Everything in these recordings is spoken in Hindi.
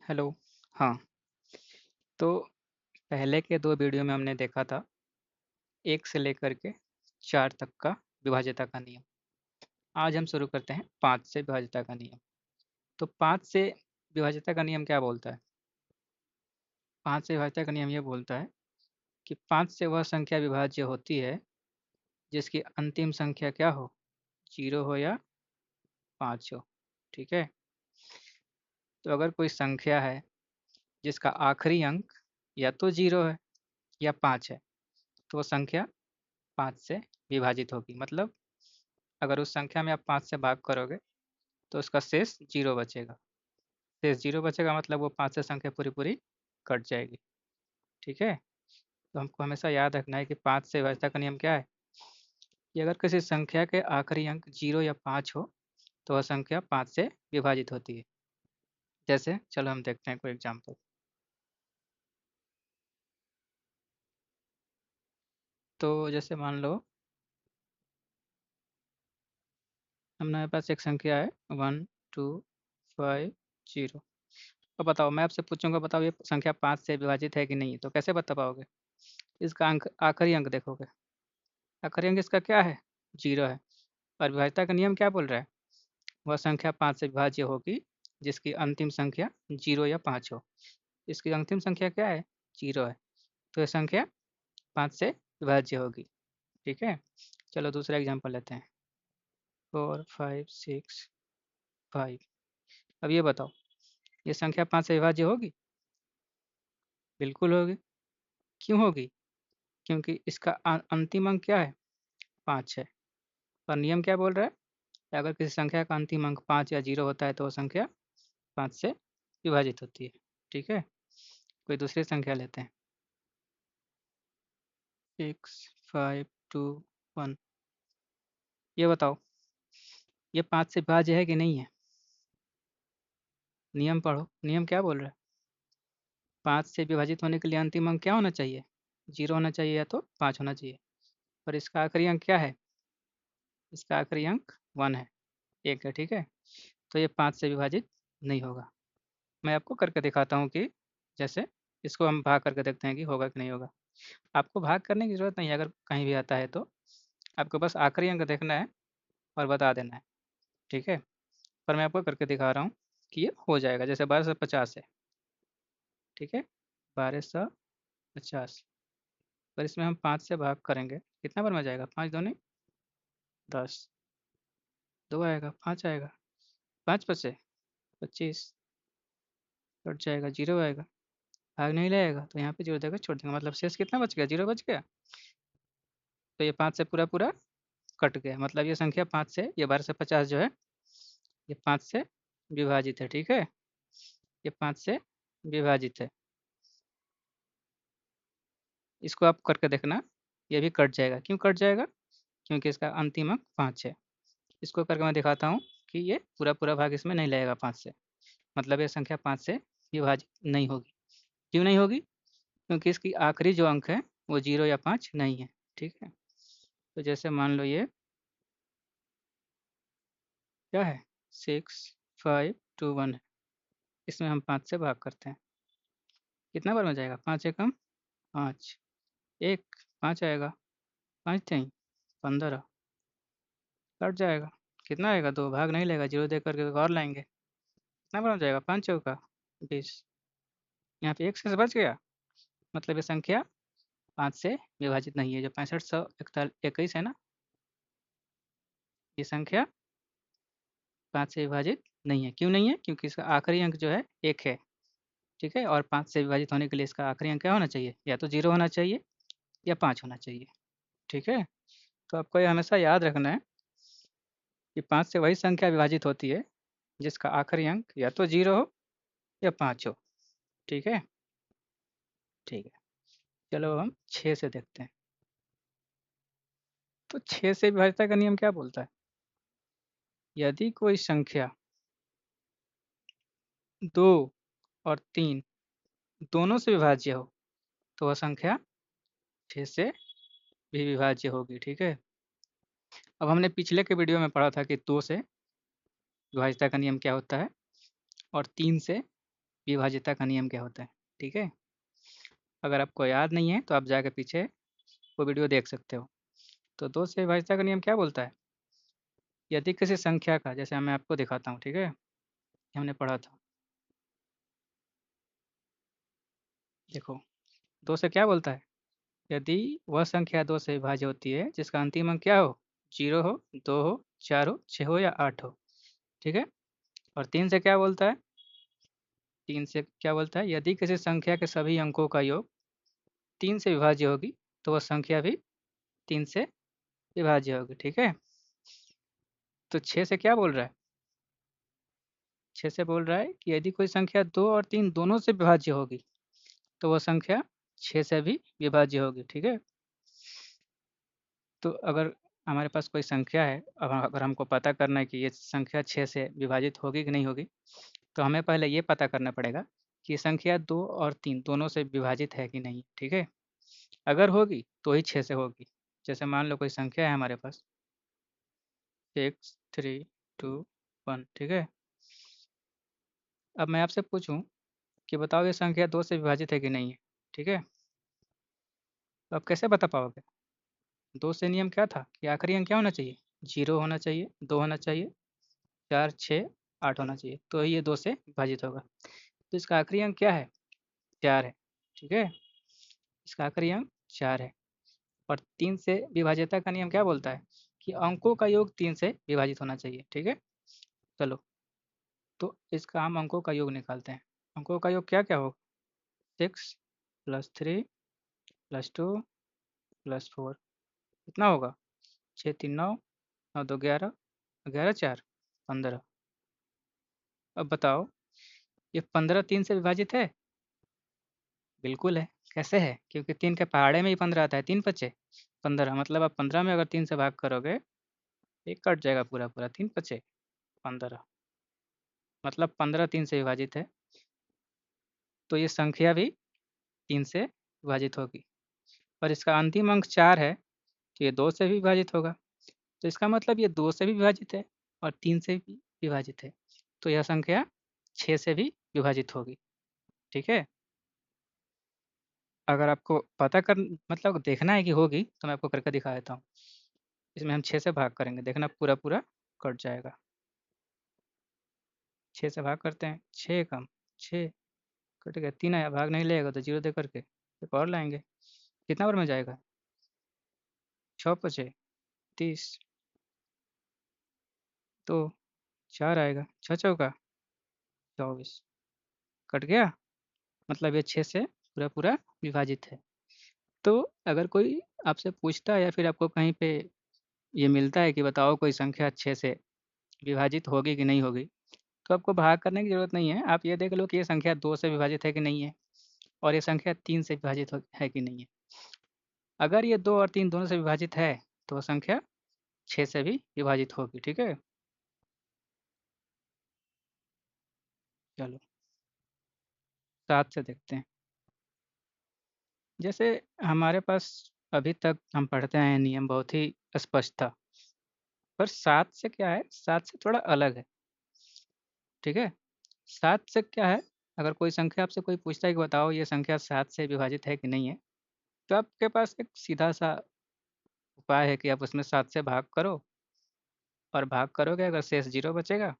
हेलो। हाँ, तो पहले के 2 वीडियो में हमने देखा था 1 से लेकर के 4 तक का विभाज्यता का नियम। आज हम शुरू करते हैं 5 से विभाज्यता का नियम। तो 5 से विभाज्यता का नियम क्या बोलता है? 5 से विभाज्यता का नियम ये बोलता है कि 5 से वह संख्या विभाज्य होती है जिसकी अंतिम संख्या क्या हो? 0 हो या 5 हो, ठीक है? तो अगर कोई संख्या है जिसका आखिरी अंक या तो 0 है या 5 है, तो वो संख्या 5 से विभाजित होगी। मतलब अगर उस संख्या में आप 5 से भाग करोगे तो उसका शेष 0 बचेगा। शेष 0 बचेगा मतलब वो 5 से संख्या पूरी-पूरी कट जाएगी, ठीक है? तो हमको हमेशा याद रखना है कि 5 से विभाज्यता का नियम क्या है कि अगर किसी संख्या के आखिरी अंक 0 या 5 हो, तो वह संख्या 5 से विभाजित होती है। जैसे चलो हम देखते हैं कोई एग्ज़ाम्पल। तो जैसे मान लो हमारे पास एक संख्या है 1, 2, 5, 0। अब बताओ मैं आपसे पूछूँगा बताओ ये संख्या 5 से विभाजित है कि नहीं? तो कैसे बता पाओगे? इसका अंक आखिरी अंक देखोगे। आखिरी अंक इसका क्या है? 0 है। और विभाज्यता का नियम क्या बोल रहा है? वह संख्या 5 से विभाज्य होगी जिसकी अंतिम संख्या 0 या 5 हो। इसकी अंतिम संख्या क्या है? 0 है। तो यह संख्या 5 से विभाज्य होगी, ठीक है? चलो दूसरा एग्जांपल लेते हैं। 4, 5, 6, 5। अब ये बताओ, ये संख्या 5 से विभाज्य होगी? बिल्कुल होगी। क्यों होगी? क्योंकि इसका अंतिम अंक क्या है? 5 है। और नियम क्या बोल रहा है? कि अगर किसी संख्या का अंतिम अंक 5 या 0 होता है तो वो संख्या 5 से विभाजित होती है, ठीक है? कोई दूसरी संख्या लेते हैं। 6, 5, 2, 1। ये बताओ, ये 5 से विभाज्य है कि नहीं है? नियम पढ़ो, नियम क्या बोल रहा है? 5 से विभाजित होने के लिए अंतिम अंक क्या होना चाहिए? 0 होना चाहिए या तो 5 होना चाहिए। और इसका आखिरी अंक क्या है? इसका आखिरी अंक 1 है, 1 है, ठीक है? तो ये 5 से विभाजित नहीं होगा। मैं आपको करके दिखाता हूँ कि जैसे इसको हम भाग करके देखते हैं कि होगा कि नहीं होगा। आपको भाग करने की ज़रूरत नहीं है अगर कहीं भी आता है तो, आपको बस आखिरी अंक देखना है और बता देना है, ठीक है? पर मैं आपको करके दिखा रहा हूँ कि ये हो जाएगा। जैसे 1250 है, ठीक है? 1250, पर इसमें हम 5 से भाग करेंगे, कितना बार में जाएगा? 5 दूनी 10, 2 आएगा, 5 आएगा, 5 बचे 25, कट जाएगा, 0 आएगा, भाग नहीं लगेगा तो यहाँ पे 0 देकर छोड़ देंगे, मतलब शेष कितना बच गया? 0 बच गया। तो ये 5 से पूरा-पूरा कट गया, मतलब ये संख्या 5 से, ये 1250 जो है, ये 5 से विभाजित है, ठीक है? ये 5 से विभाजित है। इसको आप करके देखना, ये भी कट जाएगा। क्यों कट जाएगा? क्योंकि इसका अंतिम अंक 5 है। इसको करके मैं दिखाता हूँ कि ये पूरा-पूरा भाग इसमें नहीं लगेगा 5 से, मतलब ये संख्या 5 से विभाजित नहीं होगी। क्यों नहीं होगी? क्योंकि इसकी आखिरी जो अंक है, वो 0 या 5 नहीं है, ठीक है? तो जैसे मान लो ये क्या है? 6, 5, 2, 1 है। इसमें हम 5 से भाग करते हैं। कितना बार में जाएगा? 5 एकम 5, 1, 5 आएगा, 5 तीन 15, कट जाएगा। कितना आएगा? 2, भाग नहीं लेगा, 0 दे करके और लाएँगे। कितना बार में जाएगा? 5 चौका 20, यहाँ पे 1 शेष बच गया, मतलब ये संख्या 5 से विभाजित नहीं है। जो 6521 है ना, ये संख्या 5 से विभाजित नहीं है। क्यों नहीं है? क्योंकि इसका आखिरी अंक जो है 1 है, ठीक है? और 5 से विभाजित होने के लिए इसका आखिरी अंक क्या होना चाहिए? या तो 0 होना चाहिए या 5 होना चाहिए, ठीक है? तो आपको ये हमेशा याद रखना है कि 5 से वही संख्या विभाजित होती है जिसका आखिरी अंक या तो 0 हो या 5 हो, ठीक है? ठीक है। चलो हम 6 से देखते हैं। तो 6 से विभाज्यता का नियम क्या बोलता है? यदि कोई संख्या 2 और 3 दोनों से विभाज्य हो, तो वह संख्या 6 से भी विभाज्य होगी, ठीक है? अब हमने पिछले के वीडियो में पढ़ा था कि 2 से विभाज्यता का नियम क्या होता है और 3 से विभाज्यता का नियम क्या होता है। ठीक है, अगर आपको याद नहीं है तो आप जाकर पीछे वो वीडियो देख सकते हो। तो 2 से विभाज्यता का नियम क्या बोलता है, यदि किसी संख्या का, जैसे मैं आपको दिखाता हूँ, ठीक है, ये हमने पढ़ा था। देखो 2 से क्या बोलता है, यदि वह संख्या 2 से विभाज्य होती है जिसका अंतिम अंक क्या हो, 0 हो, 2 हो, 4 हो, 6 हो या 8 हो। ठीक है, और 3 से क्या बोलता है, 3 से क्या बोलता है, यदि किसी संख्या के सभी अंकों का योग 3 से विभाज्य होगी तो वह संख्या भी 3 से विभाज्य होगी। ठीक है, तो 6 से क्या बोल रहा है, 6 से बोल रहा है कि यदि कोई संख्या 2 और 3 दोनों से विभाज्य होगी तो वह संख्या 6 से भी विभाज्य होगी। ठीक है, तो अगर हमारे पास कोई संख्या है, अब अगर हमको पता करना है कि ये संख्या 6 से विभाजित होगी कि नहीं होगी, तो हमें पहले ये पता करना पड़ेगा कि संख्या 2 और 3 दोनों से विभाजित है कि नहीं। ठीक है, अगर होगी तो ही 6 से होगी। जैसे मान लो कोई संख्या है हमारे पास 6, 3, 2, 1। ठीक है, अब मैं आपसे पूछूं कि बताओ ये संख्या 2 से विभाजित है कि नहीं है। ठीक है, तो आप कैसे बता पाओगे, 2 से नियम क्या था कि आखिरी अंक क्या होना चाहिए, 0 होना चाहिए, 2 होना चाहिए, 4, 6, 8 होना चाहिए, तो ये 2 से विभाजित होगा। तो इसका आखिरी अंक क्या है, 4 है। ठीक है, इसका आखिरी अंक 4 है। और 3 से विभाज्यता का नियम क्या बोलता है कि अंकों का योग 3 से विभाजित होना चाहिए। ठीक है, चलो तो इसका हम अंकों का योग निकालते हैं। अंकों का योग क्या क्या होगा, 6 + 3 + 2 + 4 कितना होगा, 6 3 9, 9 2 11, 11 4 15। अब बताओ ये 15 3 से विभाजित है, बिल्कुल है। कैसे है, क्योंकि 3 के पहाड़े में ही 15 आता है, 3 पचे 15, मतलब आप 15 में अगर 3 से भाग करोगे, एक कट जाएगा पूरा पूरा, 3 पचे 15, मतलब 15 3 से विभाजित है, तो ये संख्या भी 3 से विभाजित होगी। और इसका अंतिम अंक 4 है, तो ये 2 से भी विभाजित होगा। तो इसका मतलब ये 2 से भी विभाजित है और 3 से भी विभाजित है, तो यह संख्या 6 से भी विभाजित होगी। ठीक है, अगर आपको पता कर मतलब देखना है कि होगी, तो मैं आपको करके दिखा देता हूँ। इसमें हम 6 से भाग करेंगे, देखना पूरा पूरा कट जाएगा। 6 से भाग करते हैं, 6 कम 6 कट गया, 3 आया, भाग नहीं लगेगा तो 0 दे करके एक और लाएंगे, कितना बार में जाएगा, 6 पचे 30, तो 4 आएगा, 6 चौका 24, कट गया, मतलब ये 6 से पूरा पूरा विभाजित है। तो अगर कोई आपसे पूछता है या फिर आपको कहीं पे ये मिलता है कि बताओ कोई संख्या 6 से विभाजित होगी कि नहीं होगी, तो आपको भाग करने की ज़रूरत नहीं है। आप ये देख लो कि ये संख्या 2 से विभाजित है कि नहीं है, और ये संख्या 3 से विभाजित है कि नहीं है। अगर ये 2 और 3 दोनों से विभाजित है तो वह संख्या 6 से भी विभाजित होगी। ठीक है, चलो 7 से देखते हैं। जैसे हमारे पास अभी तक हम पढ़ते आए हैं, नियम बहुत ही स्पष्ट था, पर 7 से क्या है, 7 से थोड़ा अलग है। ठीक है, 7 से क्या है, अगर कोई संख्या आपसे कोई पूछता है कि बताओ ये संख्या 7 से विभाजित है कि नहीं है, तो आपके पास एक सीधा सा उपाय है कि आप उसमें 7 से भाग करो, और भाग करोगे अगर शेष 0 बचेगा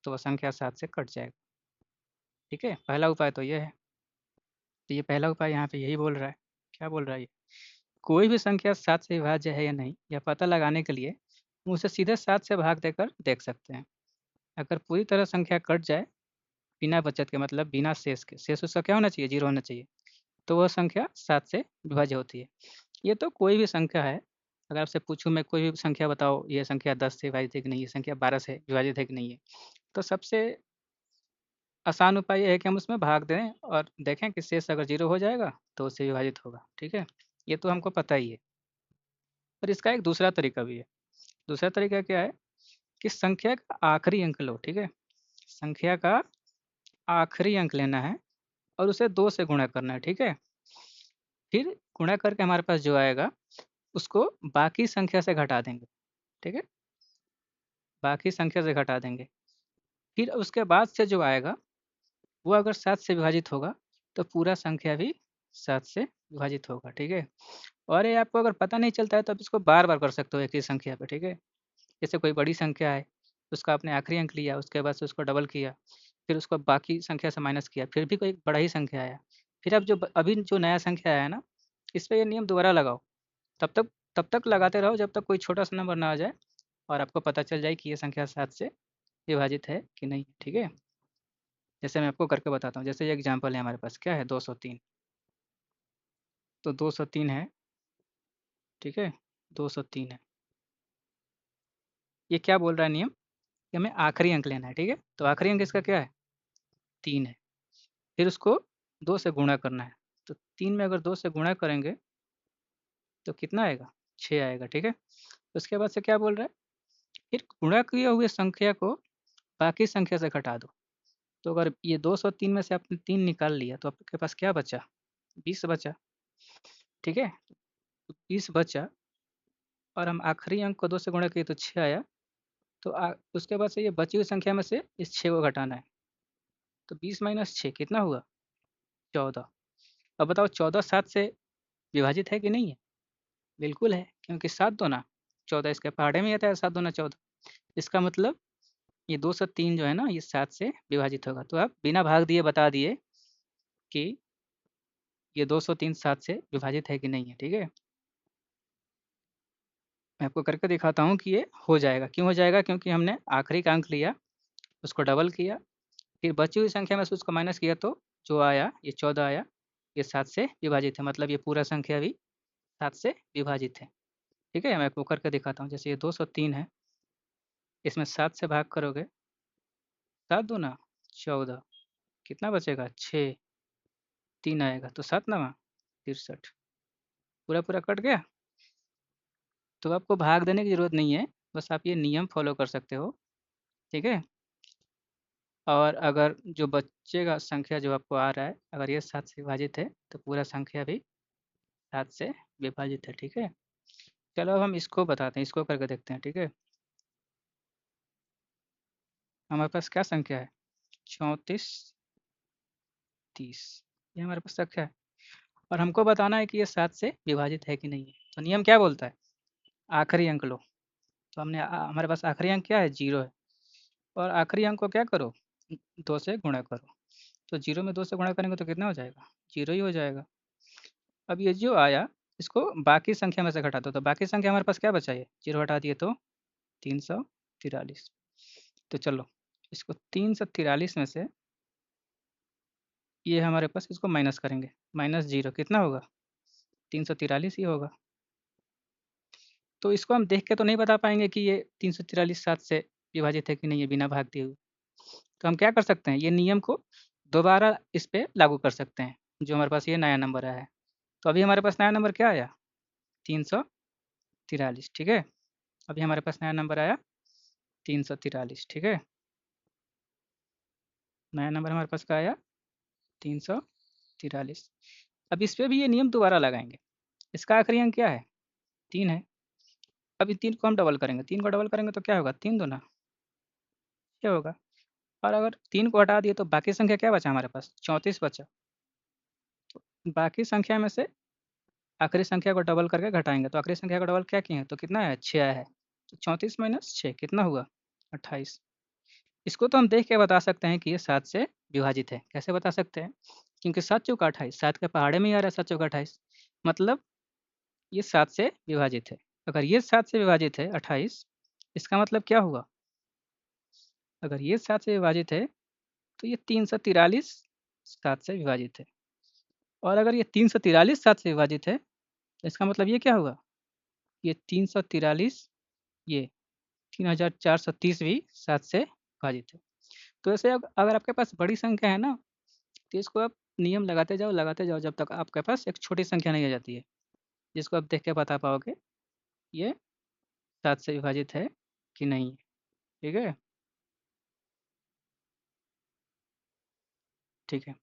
तो वह संख्या 7 से कट जाएगा। ठीक है, पहला उपाय तो ये है। तो ये पहला उपाय यहाँ पे यही बोल रहा है। क्या बोल रहा है ये, कोई भी संख्या 7 से विभाज्य है या नहीं, यह पता लगाने के लिए हम उसे सीधे 7 से भाग देकर देख सकते हैं। अगर पूरी तरह संख्या कट जाए बिना बचत के, मतलब बिना शेष के, शेष उसका क्या होना चाहिए, 0 होना चाहिए, तो वह संख्या 7 से विभाज्य होती है। ये तो कोई भी संख्या है, अगर आपसे पूछूँ मैं कोई भी संख्या बताओ ये संख्या 10 से विभाजित है कि नहीं, ये संख्या 12 से विभाजित है कि नहीं है, तो सबसे आसान उपाय ये है कि हम उसमें भाग दें और देखें कि शेष अगर 0 हो जाएगा तो उससे विभाजित होगा। ठीक है, ये तो हमको पता ही है। पर इसका एक दूसरा तरीका भी है। दूसरा तरीका क्या है कि संख्या का आखिरी अंक लो। ठीक है, संख्या का आखिरी अंक लेना है और उसे 2 से गुणा करना है। ठीक है, फिर गुणा करके हमारे पास जो आएगा उसको बाकी संख्या से घटा देंगे। ठीक है, बाकी संख्या से घटा देंगे, फिर उसके बाद से जो आएगा वो अगर 7 से विभाजित होगा तो पूरा संख्या भी 7 से विभाजित होगा, ठीक है। और ये आपको अगर पता नहीं चलता है तो आप इसको बार-बार कर सकते हो एक ही संख्या पे, ठीक है। जैसे कोई बड़ी संख्या है, उसका आपने आखिरी अंक लिया, उसके बाद से उसको डबल किया, फिर उसको बाकी संख्या से माइनस किया, फिर भी कोई बड़ा ही संख्या आया। फिर अब अभी जो नया संख्या आया है ना, इस पे ये नियम दोबारा लगाओ। तब तक लगाते रहो जब तक कोई छोटा-सा नंबर ना आ जाए और आपको पता चल जाए कि ये संख्या 7 से विभाजित है कि नहीं, ठीक है। जैसे मैं आपको करके बताता हूँ, जैसे ये एग्ज़ाम्पल है हमारे पास, क्या है 203, तो 203 है, ठीक है, 203 है। ये क्या बोल रहा है नियम कि हमें आखिरी अंक लेना है, ठीक है। तो आखिरी अंक इसका क्या है? 3 है। फिर उसको 2 से गुणा करना है। तो 3 में अगर 2 से गुणा करेंगे तो कितना आएगा? 6 आएगा, ठीक है। उसके बाद से क्या बोल रहा है? फिर गुणा किए हुए संख्या को बाकी संख्या से घटा दो। तो अगर ये 203 में से आपने 3 निकाल लिया तो आपके पास क्या बचा? 20 बचा, ठीक है। तो 20 बचा और हम आखिरी अंक को 2 से गुणा किए तो 6 आया। तो उसके बाद से ये बची हुई संख्या में से इस 6 को घटाना है। तो 20 माइनस 6 कितना हुआ? 14। अब बताओ 14 7 से विभाजित है कि नहीं है? बिल्कुल है, क्योंकि 7 दूना 14, इसके पहाड़े में ही आता है 7 दूना 14। इसका मतलब ये 203 जो है ना, ये 7 से विभाजित होगा। तो आप बिना भाग दिए बता दिए कि ये 203 7 से विभाजित है कि नहीं है, ठीक है? मैं आपको करके दिखाता हूँ कि ये हो जाएगा। क्यों हो जाएगा? क्योंकि हमने आखिरी का अंक लिया, उसको डबल किया, फिर बची हुई संख्या में से उसको माइनस किया तो जो आया, ये 14 आया, ये 7 से विभाजित है। मतलब ये पूरा संख्या भी 7 से विभाजित है, ठीक है? मैं आपको करके दिखाता हूँ। जैसे ये 203 है, इसमें 7 से भाग करोगे, 7 दूना 14, कितना बचेगा? 6, 3 आएगा, तो 7 नवा 63, पूरा कट गया। तो आपको भाग देने की ज़रूरत नहीं है, बस आप ये नियम फ़ॉलो कर सकते हो, ठीक है? और अगर जो बचेगा संख्या जो आपको आ रहा है, अगर ये 7 से विभाजित है, तो पूरा संख्या भी 7 से विभाजित है, ठीक है? चलो अब हम इसको बताते हैं, इसको करके देखते हैं, ठीक है? हमारे पास क्या संख्या है? 34, 30, ये हमारे पास संख्या है और हमको बताना है कि ये 7 से विभाजित है कि नहीं है। तो नियम क्या बोलता है? आखिरी अंक लो। तो हमारे पास आखिरी अंक क्या है? 0 है और आखिरी अंक को क्या करो? 2 से गुणा करो। तो 0 में 2 से गुणा करेंगे तो कितना हो जाएगा? 0 ही हो जाएगा। अब ये जो आया, इसको बाकी संख्या में से घटा दो, तो बाकी संख्या हमारे पास क्या बचा ये? 0 हटा दिए तो 343। तो चलो, इसको 343 में से ये हमारे पास इसको माइनस करेंगे, -0 कितना होगा? 343 ही होगा। तो इसको हम देख के तो नहीं बता पाएँगे कि ये 343 7 से विभाजित है कि नहीं है बिना भाग दिए हुए। तो हम क्या कर सकते हैं, ये नियम को दोबारा इस पे लागू कर सकते हैं, जो हमारे पास ये नया नंबर आया है। तो अभी हमारे पास नया नंबर क्या आया? 343, ठीक है? अभी हमारे पास नया नंबर आया 343, ठीक है? नया नंबर हमारे पास क्या आया? 343। अब इस पे भी ये नियम दोबारा लगाएँगे। इसका आखिरी अंक क्या है? 3 है। अब ये 3 को हम डबल करेंगे, 3 को डबल करेंगे तो क्या होगा? 3 दूना 6 होगा और अगर 3 को हटा दिए तो बाकी संख्या क्या बचा हमारे पास? 34 बचा। तो बाकी संख्या में से आखिरी संख्या को डबल करके घटाएँगे, तो आखिरी संख्या को डबल क्या किए हैं? तो कितना आया? 6 आया है। तो 34 माइनस 6 कितना हुआ? 28। इसको तो हम देख के बता सकते हैं कि ये 7 से विभाजित है। कैसे बता सकते हैं? क्योंकि 7 चौका 28, 7 के पहाड़े में ही आ रहा है 7 चौका 28, मतलब ये 7 से विभाजित है। अगर ये 7 से विभाजित है 28, इसका मतलब क्या हुआ? अगर ये 7 से विभाजित है, तो ये 343 7 से विभाजित है और अगर ये 343 7 से विभाजित है, तो इसका मतलब ये क्या हुआ? ये 343, ये 3430 भी 7 से विभाजित है। तो ऐसे अगर आपके पास बड़ी संख्या है ना, तो इसको आप नियम लगाते जाओ जब तक आपके पास एक छोटी संख्या नहीं आ जाती है, जिसको आप देख के बता पाओगे ये 7 से विभाजित है कि नहीं, ठीक है? ठीक है।